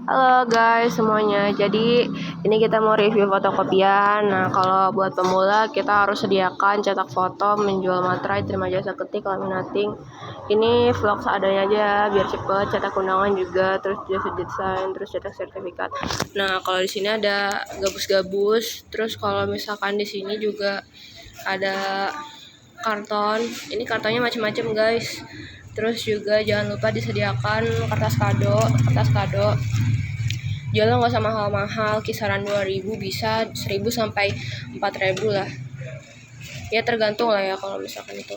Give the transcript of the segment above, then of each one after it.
Halo guys semuanya, jadi ini kita mau review fotokopian. Nah, kalau buat pemula kita harus sediakan cetak foto, menjual materai, terima jasa ketik, laminating. Ini vlog seadanya aja biar cepet, cetak undangan juga, terus jasa desain, terus cetak sertifikat. Nah, kalau di sini ada gabus-gabus, terus kalau misalkan di sini juga ada karton. Ini kartonnya macam-macam guys. Terus juga jangan lupa disediakan kertas kado. Jualnya nggak usah mahal-mahal, kisaran 2.000 bisa 1.000 sampai 4.000 lah. Ya tergantung lah ya kalau misalkan itu.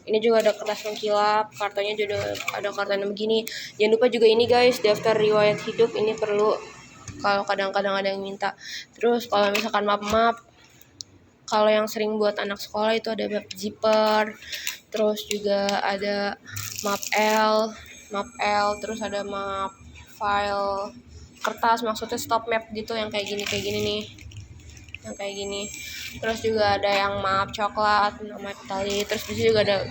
Ini juga ada kertas mengkilap, kartonnya juga ada karton begini. Jangan lupa juga ini guys, daftar riwayat hidup ini perlu kalau kadang-kadang ada yang minta. Terus kalau misalkan map, kalau yang sering buat anak sekolah itu ada map zipper, terus juga ada map L, terus ada map file kertas, maksudnya stop map gitu yang kayak gini nih, yang kayak gini. Terus juga ada yang map coklat, map tali. Terus di sini juga ada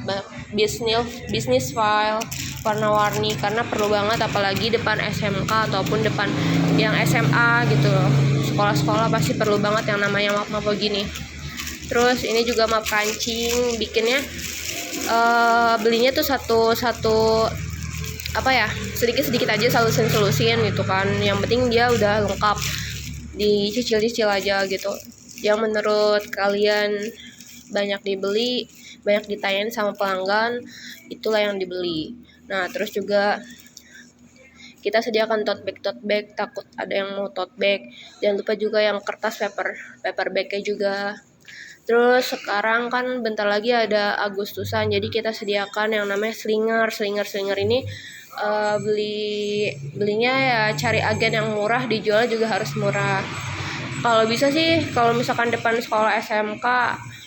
business file warna-warni karena perlu banget apalagi depan SMK ataupun depan yang SMA gitu loh. Sekolah-sekolah pasti perlu banget yang namanya map begini. Terus ini juga map kancing, bikinnya belinya tuh satu sedikit aja solusin gitu kan. Yang penting dia udah lengkap, dicicil aja gitu. Yang menurut kalian banyak dibeli, banyak ditanyain sama pelanggan, itulah yang dibeli. Nah, terus juga kita sediakan tote bag, takut ada yang mau tote bag. Jangan lupa juga yang kertas paper bagnya juga. Terus sekarang kan bentar lagi ada Agustusan, jadi kita sediakan yang namanya slinger ini. Belinya ya cari agen yang murah, dijual juga harus murah. Kalau bisa sih, kalau misalkan depan sekolah SMK,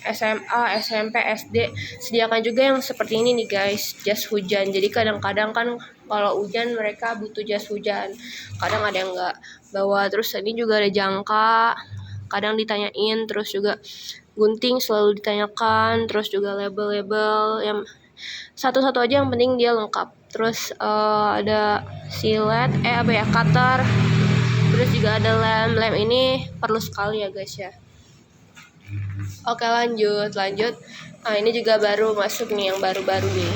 SMA, SMP, SD, sediakan juga yang seperti ini nih guys, jas hujan. Jadi kadang-kadang kan kalau hujan mereka butuh jas hujan, kadang ada yang nggak bawa. Terus ini juga ada jangka, kadang ditanyain. Terus juga gunting selalu ditanyakan. Terus juga label yang satu-satu aja, yang penting dia lengkap. Terus ada silet, cutter. Terus juga ada lem ini perlu sekali ya guys ya. Oke, lanjut. Nah, ini juga baru masuk nih, yang baru-baru nih,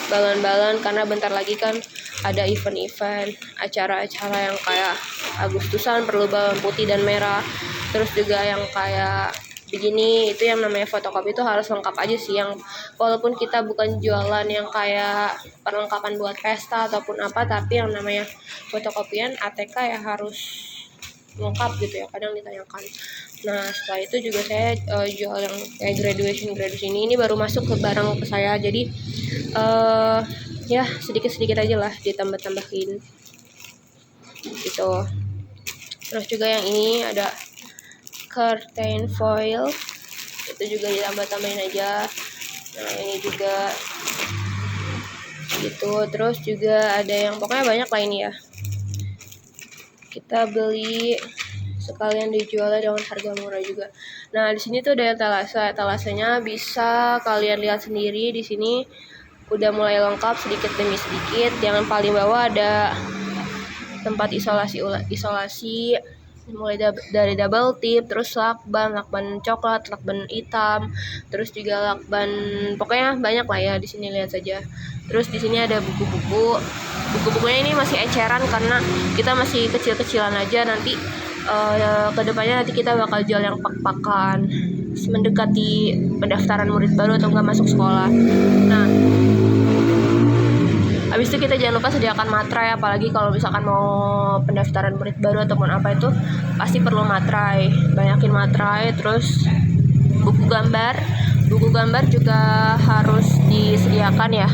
balon-balon, karena bentar lagi kan ada event acara-acara yang kayak Agustusan, perlu balon putih dan merah. Terus juga yang kayak begini, itu yang namanya fotokopi itu harus lengkap aja sih. Yang walaupun kita bukan jualan yang kayak perlengkapan buat pesta ataupun apa, tapi yang namanya fotokopian ATK ya harus lengkap gitu ya, kadang ditanyakan. Nah, setelah itu juga saya jual yang kayak graduation ini baru masuk ke barang ke saya. Jadi ya sedikit aja lah ditambah-tambahin gitu. Terus juga yang ini ada curtain foil, itu juga ditambah-tambahin aja. Nah, ini juga gitu. Terus juga ada yang pokoknya banyak lah ini ya, kita beli sekalian dijual dengan harga murah juga. Nah, di sini tuh ada etalasenya, bisa kalian lihat sendiri. Di sini udah mulai lengkap sedikit demi sedikit. Yang paling bawah ada tempat isolasi, mulai dari double tip, terus lakban coklat, lakban hitam, terus juga lakban, pokoknya banyak lah ya di sini, lihat saja. Terus di sini ada buku-bukunya ini masih eceran karena kita masih kecil-kecilan aja. Nanti kedepannya nanti kita bakal jual yang pak-pakan mendekati pendaftaran murid baru atau enggak masuk sekolah. Nah, habis itu kita jangan lupa sediakan materai, apalagi kalau misalkan mau pendaftaran murid baru ataupun apa, itu pasti perlu materai. Banyakin materai. Terus buku gambar juga harus disediakan ya,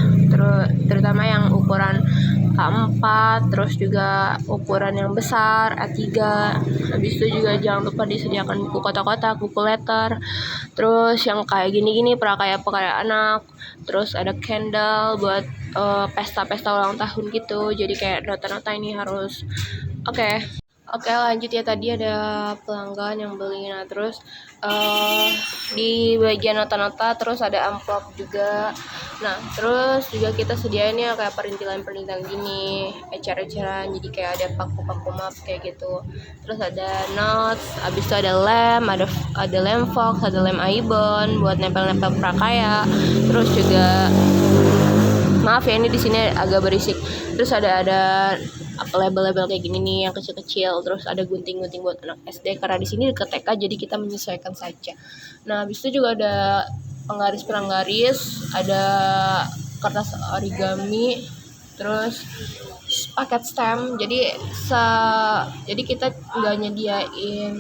terutama yang ukuran A4, terus juga ukuran yang besar A3. Habis itu juga jangan lupa disediakan buku kotak-kotak, buku letter. Terus yang kayak gini prakarya anak. Terus ada candle buat pesta-pesta ulang tahun gitu. Jadi kayak nota-nota ini harus. Oke, Oke, lanjut ya, tadi ada pelanggan yang beli. Nah, terus di bagian nota-nota terus ada amplop juga. Nah, terus juga kita sediain ya kayak perintilan-perintilan gini, ecer-eceran, jadi kayak ada paku-paku map kayak gitu. Terus ada notes, abis itu ada lem, ada lem fox, ada lem aibon buat nempel-nempel prakaya. Terus juga maaf ya, ini di sini agak berisik. Terus ada label-label kayak gini nih yang kecil-kecil. Terus ada gunting-gunting buat anak SD karena di sini deket TK, jadi kita menyesuaikan saja. Nah, habis itu juga ada penggaris-penggaris, ada kertas origami, terus paket stem. Jadi kita nggak nyediain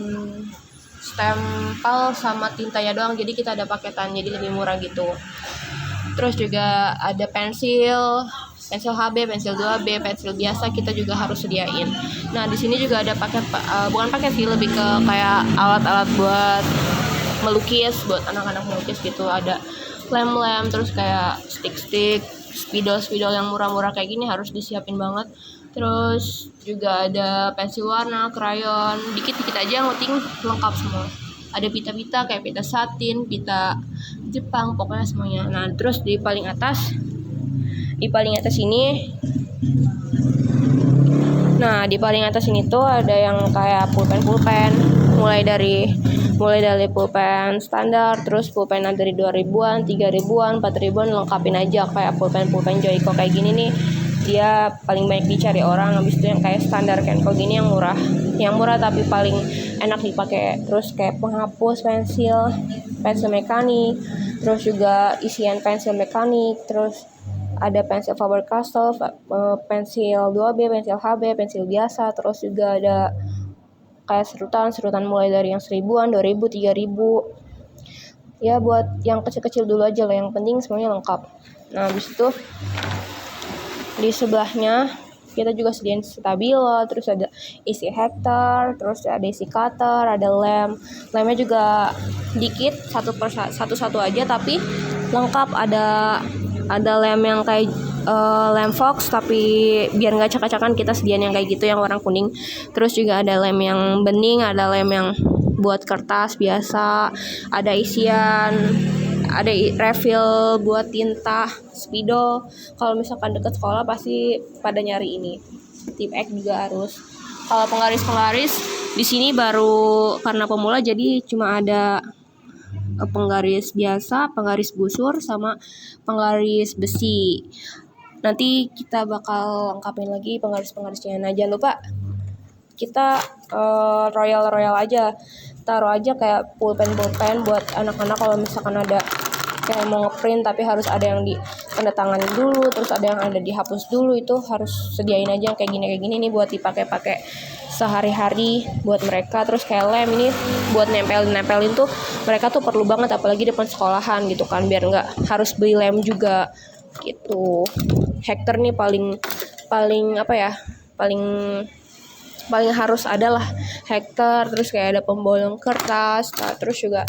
stempel sama tintanya doang, jadi kita ada paketan, jadi lebih murah gitu. Terus juga ada pensil HB, pensil 2B, pensil biasa kita juga harus sediain. Nah, di sini juga ada paket, bukan paket sih, lebih ke kayak alat-alat buat melukis, buat anak-anak melukis gitu. Ada lem-lem, terus kayak stick-stick, spidol yang murah-murah kayak gini harus disiapin banget. Terus juga ada pensil warna, krayon, dikit-dikit aja nguting lengkap semua. Ada pita-pita kayak pita satin, pita Jepang, pokoknya semuanya. Nah, terus di paling atas ini, nah di paling atas ini tuh ada yang kayak pulpen, mulai dari pulpen standar, terus pulpen dari 2000-an, 3000-an, 4000-an, lengkapin aja. Kayak pulpen Joico kayak gini nih, dia paling banyak dicari orang. Habis itu yang kayak standar Kenko gini yang murah tapi paling enak dipakai. Terus kayak penghapus pensil mekanik, terus juga isian pensil mekanik, terus ada pensil Faber-Castell, pensil 2B, pensil HB, pensil biasa. Terus juga ada kayak serutan mulai dari yang 1000-an, 2000, 3000. Ya buat yang kecil-kecil dulu aja lah, yang penting semuanya lengkap. Nah, habis itu di sebelahnya kita juga sediain stabilo, terus ada isi hektar, terus ada isi cutter, ada lemnya juga dikit, satu aja tapi lengkap. Ada lem yang kayak lem fox, tapi biar nggak acak-acakan kita sediain yang kayak gitu, yang warna kuning. Terus juga ada lem yang bening, ada lem yang buat kertas biasa, ada isian, ada refill buat tinta spidol. Kalau misalkan deket sekolah pasti pada nyari ini. Tip X juga harus. Kalau penggaris di sini baru karena pemula, jadi cuma ada penggaris biasa, penggaris busur, sama penggaris besi. Nanti kita bakal lengkapin lagi penggarisnya. Nah, jangan lupa kita royal aja, taruh aja kayak pulpen buat anak-anak. Kalau misalkan ada kayak mau ngeprint tapi harus ada yang di tanda tangan dulu, terus ada yang ada dihapus dulu, itu harus sediain aja yang kayak gini nih buat dipakai sehari-hari buat mereka. Terus kayak lem ini buat nempelin tuh mereka tuh perlu banget, apalagi depan sekolahan gitu kan, biar nggak harus beli lem juga gitu. Hektar nih paling harus ada lah hektar. Terus kayak ada pembolong kertas. Nah, terus juga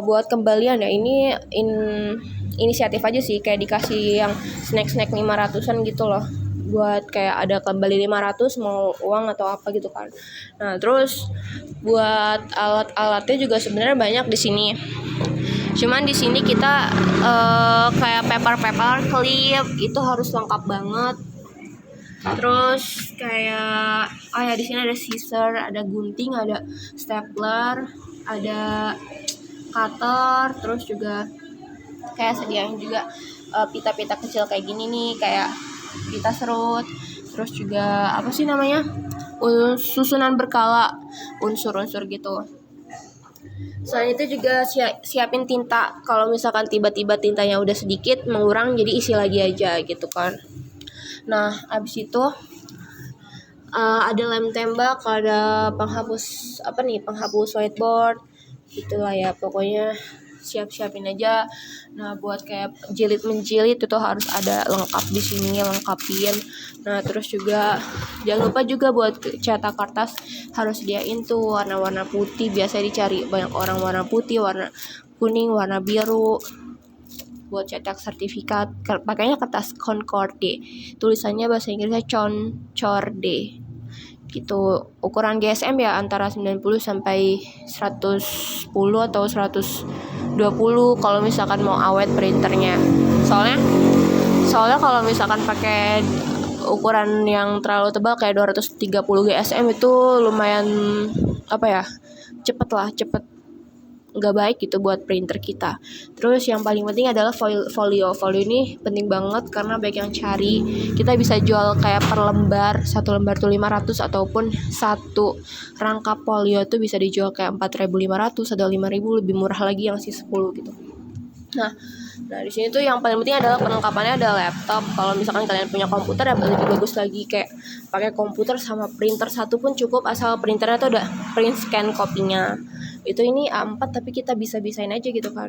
buat kembalian ya, ini inisiatif aja sih, kayak dikasih yang snack 500-an gitu loh, buat kayak ada kembali 500 mau uang atau apa gitu kan. Nah, terus buat alat-alatnya juga sebenarnya banyak di sini. Cuman di sini kita kayak paper clip itu harus lengkap banget. Terus kayak di sini ada scissor, ada gunting, ada stapler, ada cutter. Terus juga kayak sediain juga pita-pita kecil kayak gini nih, kayak pita serut. Terus juga apa sih namanya, susunan berkala unsur-unsur gitu. Selain itu juga siapin tinta. Kalau misalkan tiba-tiba tintanya udah sedikit mengurang, jadi isi lagi aja gitu kan. Nah, abis itu ada lem tembak, ada penghapus whiteboard gitulah ya, pokoknya siapin aja. Nah, buat kayak menjilid itu harus ada lengkap di sini, lengkapin. Nah, terus juga jangan lupa juga buat cetak kertas harus sediain tuh warna-warna putih, biasa dicari banyak orang warna putih, warna kuning, warna biru. Buat cetak sertifikat pakainya kertas Concorde, tulisannya bahasa Inggrisnya Concorde gitu. Ukuran GSM ya antara 90 sampai 110 atau 120 kalau misalkan mau awet printernya. Soalnya kalau misalkan pakai ukuran yang terlalu tebal kayak 230 GSM itu lumayan cepet nggak baik gitu buat printer kita. Terus yang paling penting adalah folio ini penting banget karena baik yang cari. Kita bisa jual kayak per lembar, 1 lembar tuh 500 ataupun satu rangkap folio tuh bisa dijual kayak 4.500 atau 5.000, lebih murah lagi yang si 10 gitu. Nah di sini tuh yang paling penting adalah perlengkapannya ada laptop. Kalau misalkan kalian punya komputer ya lebih bagus lagi, kayak pakai komputer sama printer satu pun cukup asal printernya tuh udah print scan kopinya. Itu ini A4 tapi kita bisa-bisain aja gitu kan.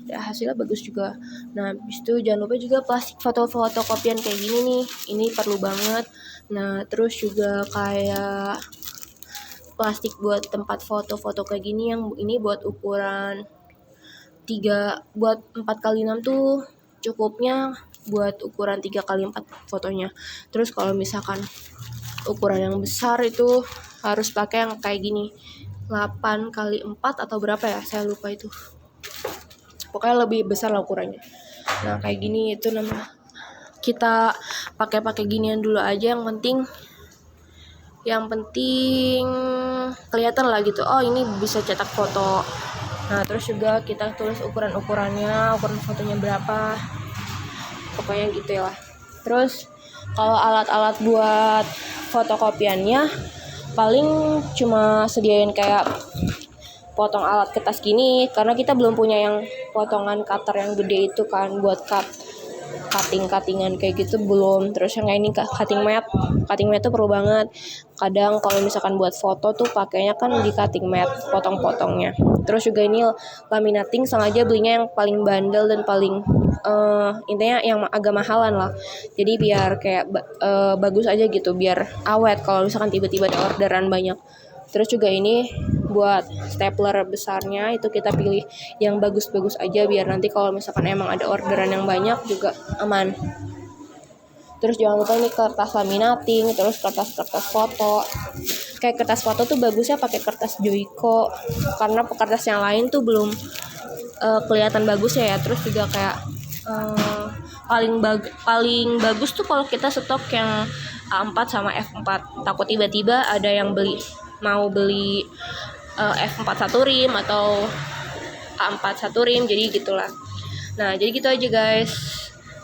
Ya hasilnya bagus juga. Nah habis itu jangan lupa juga plastik foto-foto kopian kayak gini nih. Ini perlu banget. Nah terus juga kayak plastik buat tempat foto-foto kayak gini, yang ini buat ukuran 4x6 tuh cukupnya buat ukuran 3x4 fotonya. Terus kalau misalkan ukuran yang besar itu harus pakai yang kayak gini 8x4 atau berapa ya, saya lupa itu, pokoknya lebih besar lah ukurannya. Nah kayak gini itu namanya kita pakai ginian dulu aja, yang penting kelihatan lah gitu, oh ini bisa cetak foto. Nah terus juga kita tulis ukuran-ukurannya, ukuran fotonya berapa, pokoknya gitu ya lah. Terus kalau alat-alat buat fotokopiannya paling cuma sediain kayak potong alat kertas gini, karena kita belum punya yang potongan cutter yang gede itu kan buat cuttingan kayak gitu belum. Terus yang kayak ini cutting mat tuh perlu banget. Kadang kalau misalkan buat foto tuh pakainya kan di cutting mat potong-potongnya. Terus juga ini laminating, sengaja belinya yang paling bandel dan paling intinya yang agak mahalan lah, jadi biar kayak bagus aja gitu, biar awet kalau misalkan tiba-tiba ada orderan banyak. Terus juga ini buat stapler besarnya itu kita pilih yang bagus-bagus aja, biar nanti kalau misalkan emang ada orderan yang banyak juga aman. Terus jangan lupa ini kertas laminating, terus kertas foto. Kayak kertas foto tuh bagusnya pakai kertas Joico, karena kertas yang lain tuh belum kelihatan bagusnya ya. Terus juga kayak paling bagus tuh kalau kita stok yang A4 sama F4. Takut tiba-tiba ada yang mau beli F4 1 rim atau A4 1 rim, jadi gitulah. Nah jadi gitu aja guys,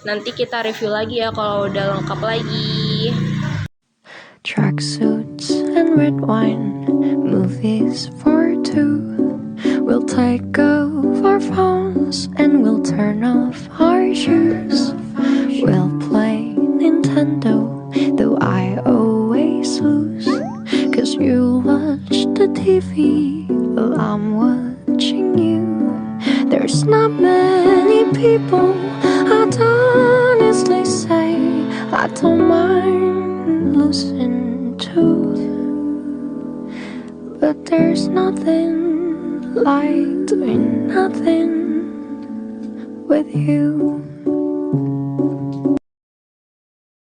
nanti kita review lagi ya kalau udah lengkap lagi. Tracksuits and red wine, movies for two. We'll take off our phones and we'll turn off our shoes. We'll play Nintendo, though I always lose. Cause you watch the TV while I'm watching you. There's not many people I'd honestly say I don't mind losing to, but there's nothing like doing nothing with you.